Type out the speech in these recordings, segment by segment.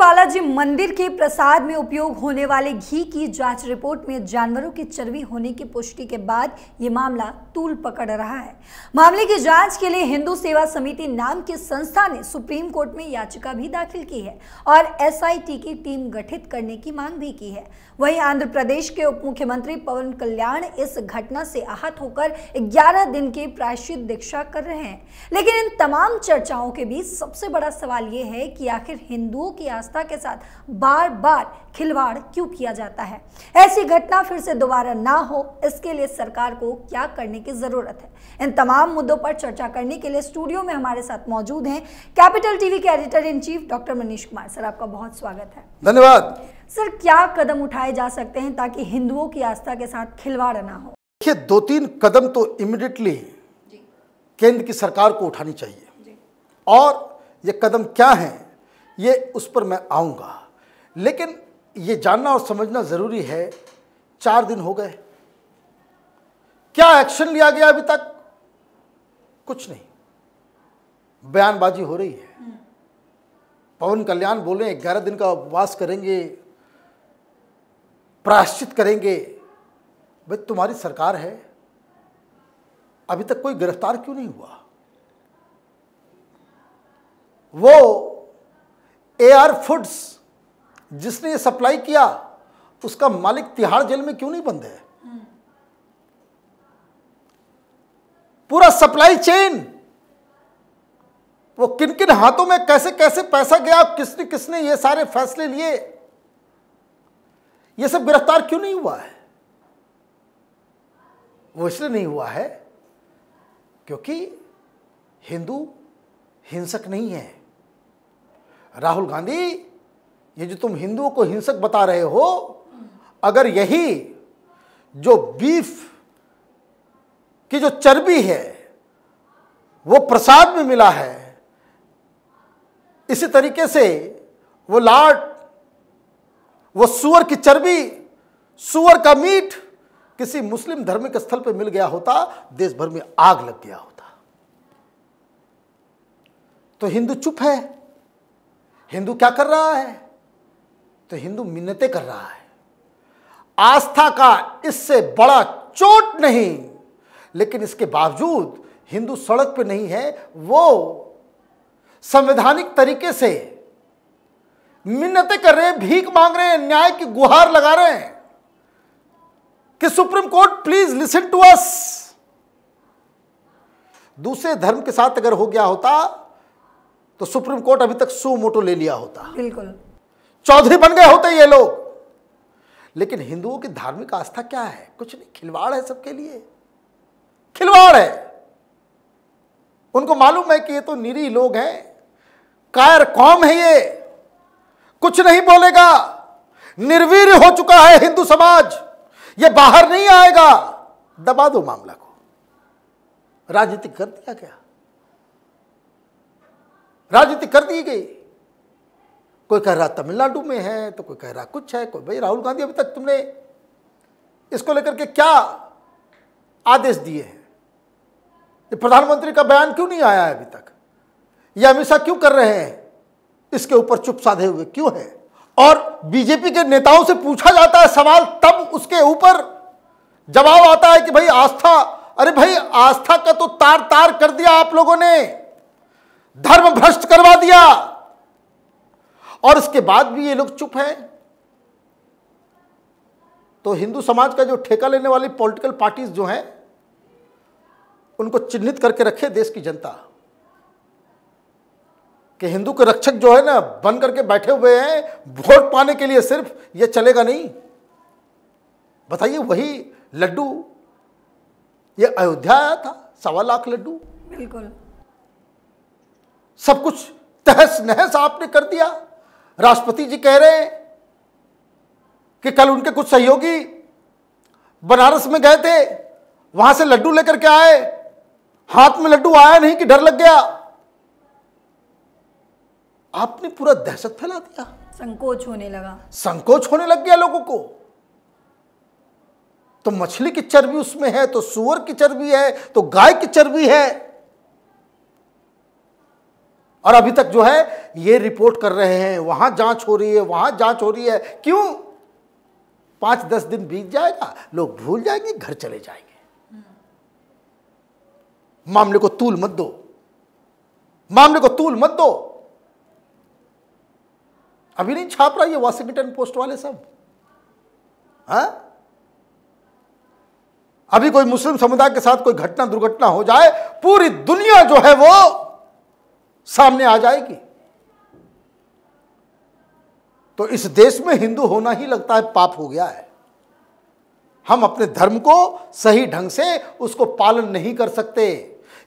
बालाजी मंदिर के प्रसाद में उपयोग होने वाले घी की जांच रिपोर्ट में जानवरों की चर्बी होने की पुष्टि के बाद ये मामला तूल पकड़ रहा है। मामले की जांच के लिए हिंदू सेवा समिति नाम की संस्था ने सुप्रीम कोर्ट में याचिका भी दाखिल की है और एसआईटी की टीम गठित करने की मांग भी की है। वहीं आंध्र प्रदेश के उप मुख्यमंत्री पवन कल्याण इस घटना से आहत होकर 11 दिन की प्रायश्चित दीक्षा कर रहे हैं। लेकिन इन तमाम चर्चाओं के बीच सबसे बड़ा सवाल यह है कि आखिर हिंदुओं की आस्था के साथ बार बार खिलवाड़ क्यों किया जाता है। ऐसी घटना फिर से दोबारा ना हो, इसके लिए सरकार को क्या करने की जरूरत है। इन तमाम मुद्दों पर चर्चा करने के लिए स्टूडियो में हमारे साथ मौजूद हैं कैपिटल टीवी के editor in chief doctor Manish Kumar. Sir, आपका बहुत स्वागत है। धन्यवाद। सर, क्या कदम उठाए जा सकते हैं ताकि हिंदुओं की आस्था के साथ खिलवाड़ ना हो? देखिए, 2-3 कदम तो इमीडिएटली केंद्र की सरकार को उठानी चाहिए और ये कदम क्या हैं ये उस पर मैं आऊंगा, लेकिन ये जानना और समझना जरूरी है 4 दिन हो गए, क्या एक्शन लिया गया अभी तक? कुछ नहीं, बयानबाजी हो रही है। पवन कल्याण बोले 11 दिन का उपवास करेंगे, प्रायश्चित करेंगे। भाई, तुम्हारी सरकार है, अभी तक कोई गिरफ्तार क्यों नहीं हुआ? वो एआर फूड्स जिसने ये सप्लाई किया उसका मालिक तिहाड़ जेल में क्यों नहीं बंद है? पूरा सप्लाई चेन, वो किन किन हाथों में कैसे कैसे पैसा गया, किसने किसने ये सारे फैसले लिए, ये सब गिरफ्तार क्यों नहीं हुआ है? वो इसलिए नहीं हुआ है क्योंकि हिंदू हिंसक नहीं है। राहुल गांधी, ये जो तुम हिंदुओं को हिंसक बता रहे हो, अगर यही जो बीफ की जो चर्बी है वो प्रसाद में मिला है, इसी तरीके से वो लाट, वो सूअर की चर्बी, सूअर का मीट किसी मुस्लिम धार्मिक स्थल पर मिल गया होता, देश भर में आग लग गया होता। तो हिंदू चुप है। हिंदू क्या कर रहा है? तो हिंदू मिन्नतें कर रहा है। आस्था का इससे बड़ा चोट नहीं, लेकिन इसके बावजूद हिंदू सड़क पे नहीं है। वो संवैधानिक तरीके से मिन्नतें कर रहे हैं, भीख मांग रहे हैं, न्याय की गुहार लगा रहे हैं कि supreme court please listen to us. दूसरे धर्म के साथ अगर हो गया होता तो सुप्रीम कोर्ट अभी तक सू मोटो ले लिया होता, बिल्कुल चौधरी बन गए होते ये लोग। लेकिन हिंदुओं की धार्मिक आस्था क्या है? कुछ नहीं, खिलवाड़ है सबके लिए, खिलवाड़ है। उनको मालूम है कि ये तो निरीह लोग हैं, कायर कौम है, ये कुछ नहीं बोलेगा, निर्वीर हो चुका है हिंदू समाज, ये बाहर नहीं आएगा। दबा दो मामला को, राजनीति कर दिया गया, राजनीति कर दी गई। कोई कह रहा तमिलनाडु में है, तो कोई कह रहा कुछ है, कोई भाई राहुल गांधी अभी तक तुमने इसको लेकर के क्या आदेश दिए हैं? ये प्रधानमंत्री का बयान क्यों नहीं आया है अभी तक? ये अमित शाह क्यों कर रहे हैं? इसके ऊपर चुप साधे हुए क्यों है? और बीजेपी के नेताओं से पूछा जाता है सवाल, तब उसके ऊपर जवाब आता है कि भाई आस्था, अरे भाई आस्था का तो तार तार कर दिया आप लोगों ने, धर्म भ्रष्ट करवा दिया, और इसके बाद भी ये लोग चुप हैं। तो हिंदू समाज का जो ठेका लेने वाली पॉलिटिकल पार्टीज जो हैं, उनको चिन्हित करके रखे देश की जनता कि हिंदू के रक्षक जो है ना बन करके बैठे हुए हैं वोट पाने के लिए, सिर्फ ये चलेगा नहीं। बताइए, वही लड्डू, ये अयोध्या आया था, 1.25 लाख लड्डू, बिल्कुल सब कुछ तहस नहस आपने कर दिया। राष्ट्रपति जी कह रहे हैं कि कल उनके कुछ सहयोगी बनारस में गए थे, वहां से लड्डू लेकर के आए, हाथ में लड्डू आया नहीं कि डर लग गया। आपने पूरा दहशत फैला दिया, संकोच होने लगा, संकोच होने लग गया लोगों को। तो मछली की चर्बी उसमें है, तो सूअर की चर्बी है, तो गाय की चर्बी है, और अभी तक जो है ये रिपोर्ट कर रहे हैं, वहां जांच हो रही है, वहां जांच हो रही है। क्यों? 5-10 दिन बीत जाएगा, लोग भूल जाएंगे, घर चले जाएंगे। मामले को तूल मत दो, मामले को तूल मत दो। अभी नहीं छाप रहा ये वॉशिंगटन पोस्ट वाले सब? हाँ? अभी कोई मुस्लिम समुदाय के साथ कोई घटना दुर्घटना हो जाए, पूरी दुनिया जो है वो सामने आ जाएगी। तो इस देश में हिंदू होना ही लगता है पाप हो गया है। हम अपने धर्म को सही ढंग से उसको पालन नहीं कर सकते।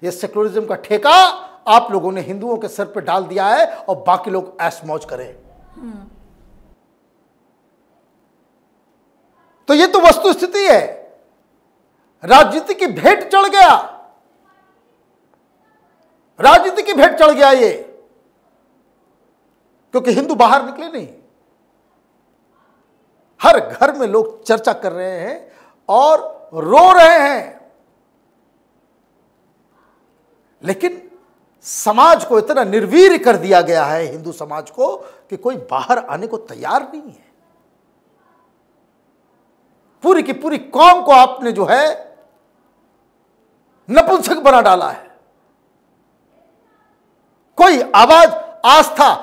ये सेक्युलरिज्म का ठेका आप लोगों ने हिंदुओं के सर पे डाल दिया है और बाकी लोग ऐश मौज करें। तो ये तो वस्तु स्थिति है। राजनीति की भेंट चढ़ गया, राजनीति की भेंट चढ़ गया ये, क्योंकि हिंदू बाहर निकले नहीं। हर घर में लोग चर्चा कर रहे हैं और रो रहे हैं, लेकिन समाज को इतना निर्वीर्य कर दिया गया है, हिंदू समाज को, कि कोई बाहर आने को तैयार नहीं है। पूरी की पूरी कौम को आपने जो है नपुंसक बना डाला है। कोई आवाज, आस्था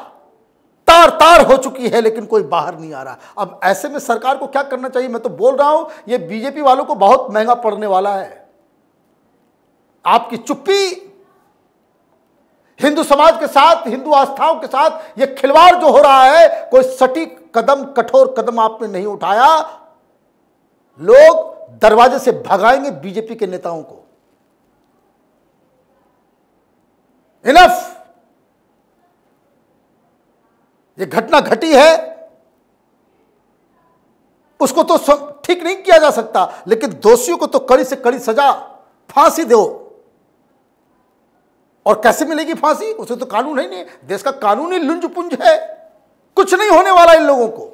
तार तार हो चुकी है, लेकिन कोई बाहर नहीं आ रहा। अब ऐसे में सरकार को क्या करना चाहिए? मैं तो बोल रहा हूं, ये बीजेपी वालों को बहुत महंगा पड़ने वाला है। आपकी चुप्पी, हिंदू समाज के साथ, हिंदू आस्थाओं के साथ ये खिलवाड़ जो हो रहा है, कोई सटीक कदम, कठोर कदम आपने नहीं उठाया, लोग दरवाजे से भगाएंगे बीजेपी के नेताओं को। इनफ! ये घटना घटी है, उसको तो ठीक नहीं किया जा सकता, लेकिन दोषियों को तो कड़ी से कड़ी सजा, फांसी दो। और कैसे मिलेगी फांसी? उसे तो कानून है नहीं, देश का कानूनी लुंज पुंज है। कुछ नहीं होने वाला इन लोगों को,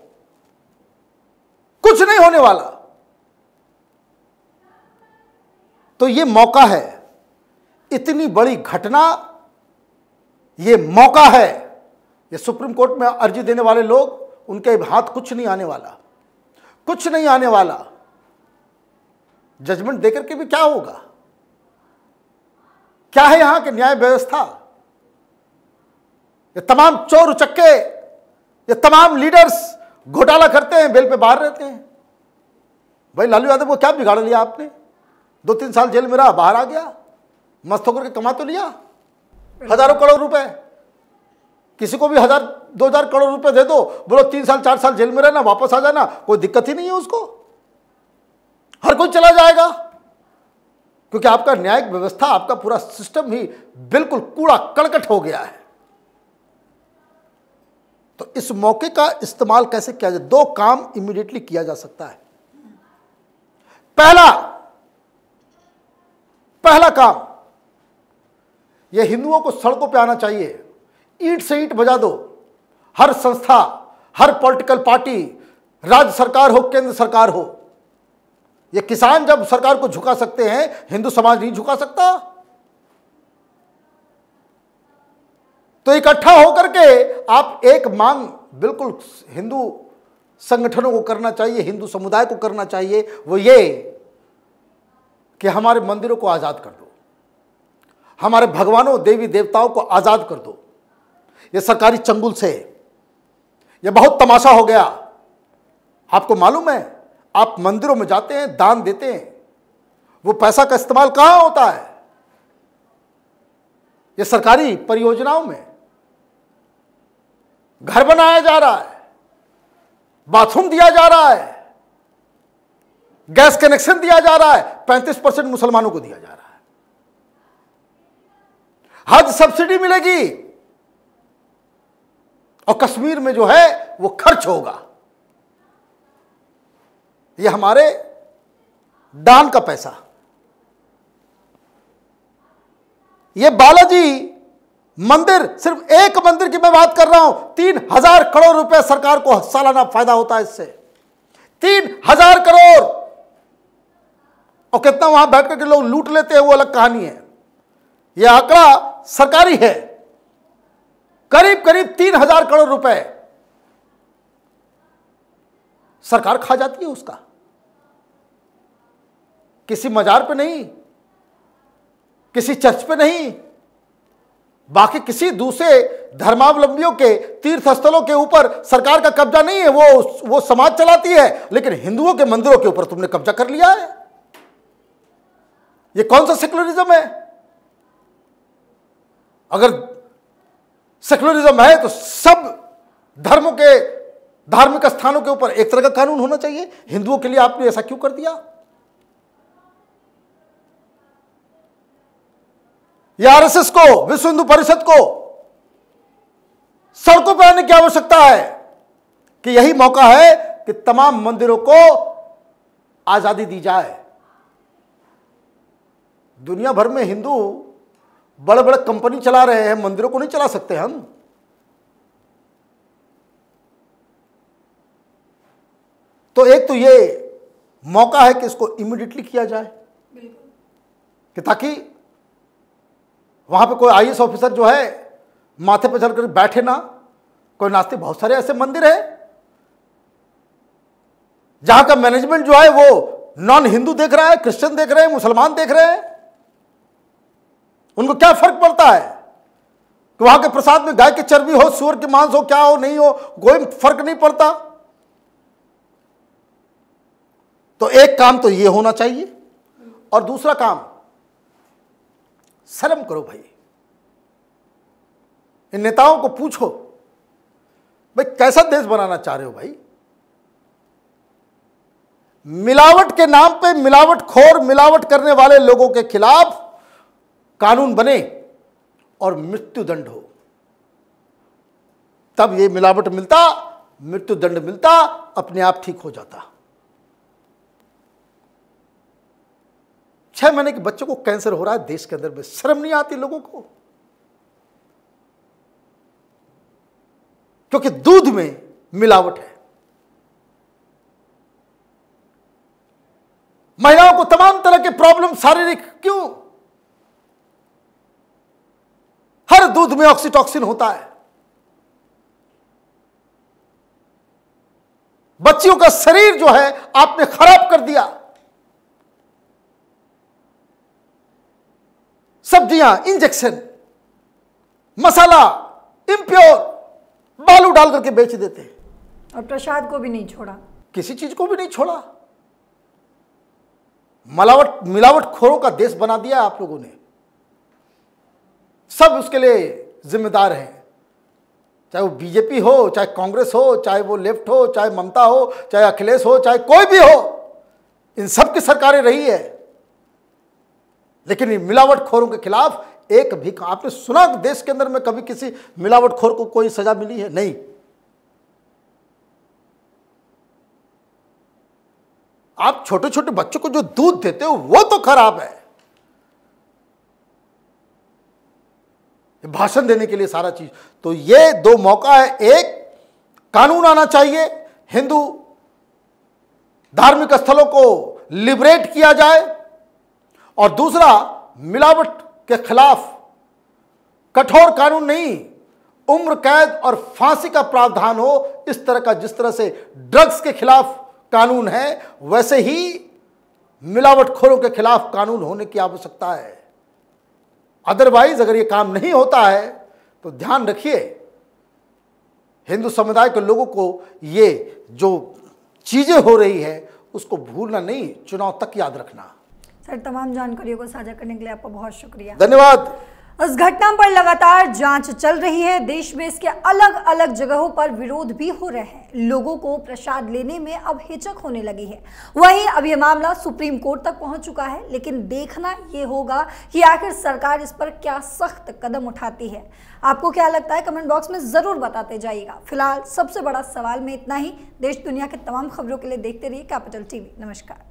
कुछ नहीं होने वाला। तो ये मौका है, इतनी बड़ी घटना, ये मौका है। ये सुप्रीम कोर्ट में अर्जी देने वाले लोग, उनके हाथ कुछ नहीं आने वाला, कुछ नहीं आने वाला। जजमेंट देकर के भी क्या होगा? क्या है यहां की न्याय व्यवस्था? ये तमाम चोर उचक्के, ये तमाम लीडर्स घोटाला करते हैं, बेल पे बाहर रहते हैं। भाई लालू यादव को क्या बिगाड़ लिया आपने? 2-3 साल जेल में रहा, बाहर आ गया, मस्त होकर के कमा तो लिया हजारों करोड़ रुपए। किसी को भी 1000-2000 करोड़ रुपए दे दो, बोलो 3 साल 4 साल जेल में रहना, वापस आ जाना, कोई दिक्कत ही नहीं है उसको। हर कोई चला जाएगा, क्योंकि आपका न्यायिक व्यवस्था, आपका पूरा सिस्टम ही बिल्कुल कूड़ा करकट हो गया है। तो इस मौके का इस्तेमाल कैसे किया जाए? 2 काम इमीडिएटली किया जा सकता है। पहला काम, यह हिंदुओं को सड़कों पे आना चाहिए। ईंट से ईंट बजा दो। हर संस्था, हर पॉलिटिकल पार्टी, राज्य सरकार हो, केंद्र सरकार हो, ये किसान जब सरकार को झुका सकते हैं, हिंदू समाज नहीं झुका सकता? तो इकट्ठा होकर के आप एक मांग बिल्कुल हिंदू संगठनों को करना चाहिए, हिंदू समुदाय को करना चाहिए, वो ये कि हमारे मंदिरों को आजाद कर दो, हमारे भगवानों देवी देवताओं को आजाद कर दो। ये सरकारी चंगुल से ये बहुत तमाशा हो गया। आपको मालूम है, आप मंदिरों में जाते हैं, दान देते हैं, वो पैसा का इस्तेमाल कहां होता है? ये सरकारी परियोजनाओं में घर बनाया जा रहा है, बाथरूम दिया जा रहा है, गैस कनेक्शन दिया जा रहा है, 35% मुसलमानों को दिया जा रहा है। हज सब्सिडी मिलेगी और कश्मीर में जो है वो खर्च होगा। ये हमारे दान का पैसा। ये बालाजी मंदिर, सिर्फ एक मंदिर की मैं बात कर रहा हूं, 3000 करोड़ रुपए सरकार को सालाना फायदा होता है इससे। 3000 करोड़। और कितना वहां बैठ करके लोग लूट लेते हैं वो अलग कहानी है। यह आंकड़ा सरकारी है। करीब करीब 3,000 करोड़ रुपए सरकार खा जाती है उसका। किसी मजार पे नहीं, किसी चर्च पे नहीं, बाकी किसी दूसरे धर्मावलंबियों के तीर्थ स्थलों के ऊपर सरकार का कब्जा नहीं है। वो समाज चलाती है, लेकिन हिंदुओं के मंदिरों के ऊपर तुमने कब्जा कर लिया है। ये कौन सा सेक्युलरिज्म है? अगर सेक्युलरिज्म है तो सब धर्मों के धार्मिक स्थानों के ऊपर एक तरह का कानून होना चाहिए। हिंदुओं के लिए आपने ऐसा क्यों कर दिया? या आरएसएस को, विश्व हिंदू परिषद को सड़कों पर आने की आवश्यकता है कि यही मौका है कि तमाम मंदिरों को आजादी दी जाए। दुनिया भर में हिंदू बड़े बड़े कंपनी चला रहे हैं, मंदिरों को नहीं चला सकते हम। तो एक तो ये मौका है कि इसको इमीडिएटली किया जाए, कि ताकि वहां पे कोई आईएएस ऑफिसर जो है माथे पे चढ़कर बैठे ना, कोई नास्ते। बहुत सारे ऐसे मंदिर हैं जहां का मैनेजमेंट जो है वो नॉन हिंदू देख रहा है, क्रिश्चियन देख रहे हैं, मुसलमान देख रहे हैं। उनको क्या फर्क पड़ता है कि वहां के प्रसाद में गाय की चर्बी हो, सूअर के मांस हो, क्या हो, नहीं हो, कोई फर्क नहीं पड़ता। तो एक काम तो ये होना चाहिए, और दूसरा काम, शर्म करो भाई। इन नेताओं को पूछो भाई कैसा देश बनाना चाह रहे हो भाई? मिलावट के नाम पे मिलावटखोर, मिलावट करने वाले लोगों के खिलाफ कानून बने और मृत्यु दंड हो, तब ये मिलावट मिलता, मृत्यु दंड मिलता, अपने आप ठीक हो जाता। 6 महीने के बच्चों को कैंसर हो रहा है देश के अंदर में, शर्म नहीं आती लोगों को? क्योंकि दूध में मिलावट है। महिलाओं को तमाम तरह के प्रॉब्लम, शारीरिक, क्यों? हर दूध में ऑक्सीटॉक्सिन होता है। बच्चियों का शरीर जो है आपने खराब कर दिया। सब्जियां इंजेक्शन, मसाला इंप्योर, बालू डाल करके बेच देते हैं। और प्रसाद को भी नहीं छोड़ा, किसी चीज को भी नहीं छोड़ा। मिलावटखोरों का देश बना दिया आप लोगों ने। सब उसके लिए जिम्मेदार हैं, चाहे वो बीजेपी हो, चाहे कांग्रेस हो, चाहे वो लेफ्ट हो, चाहे ममता हो, चाहे अखिलेश हो, चाहे कोई भी हो, इन सब की सरकारें रही है। लेकिन इन मिलावटखोरों के खिलाफ एक भी, आपने सुना देश के अंदर में कभी किसी मिलावटखोर को कोई सजा मिली है? नहीं। आप छोटे छोटे बच्चों को जो दूध देते हो वो तो खराब है। भाषण देने के लिए सारा चीज। तो ये 2 मौका है, एक कानून आना चाहिए, हिंदू धार्मिक स्थलों को लिबरेट किया जाए, और दूसरा मिलावट के खिलाफ कठोर कानून नहीं, उम्र कैद और फांसी का प्रावधान हो। इस तरह का, जिस तरह से ड्रग्स के खिलाफ कानून है, वैसे ही मिलावटखोरों के खिलाफ कानून होने की आवश्यकता है। अदरवाइज अगर ये काम नहीं होता है तो ध्यान रखिए, हिंदू समुदाय के लोगों को ये जो चीजें हो रही है उसको भूलना नहीं, चुनाव तक याद रखना। सर, तमाम जानकारियों को साझा करने के लिए आपका बहुत शुक्रिया। धन्यवाद। इस घटना पर लगातार जांच चल रही है। देश में इसके अलग अलग जगहों पर विरोध भी हो रहे हैं। लोगों को प्रसाद लेने में अब हिचक होने लगी है। वहीं अब यह मामला सुप्रीम कोर्ट तक पहुंच चुका है, लेकिन देखना यह होगा कि आखिर सरकार इस पर क्या सख्त कदम उठाती है। आपको क्या लगता है, कमेंट बॉक्स में जरूर बताते जाइएगा। फिलहाल सबसे बड़ा सवाल में इतना ही। देश दुनिया के तमाम खबरों के लिए देखते रहिए कैपिटल टीवी। नमस्कार।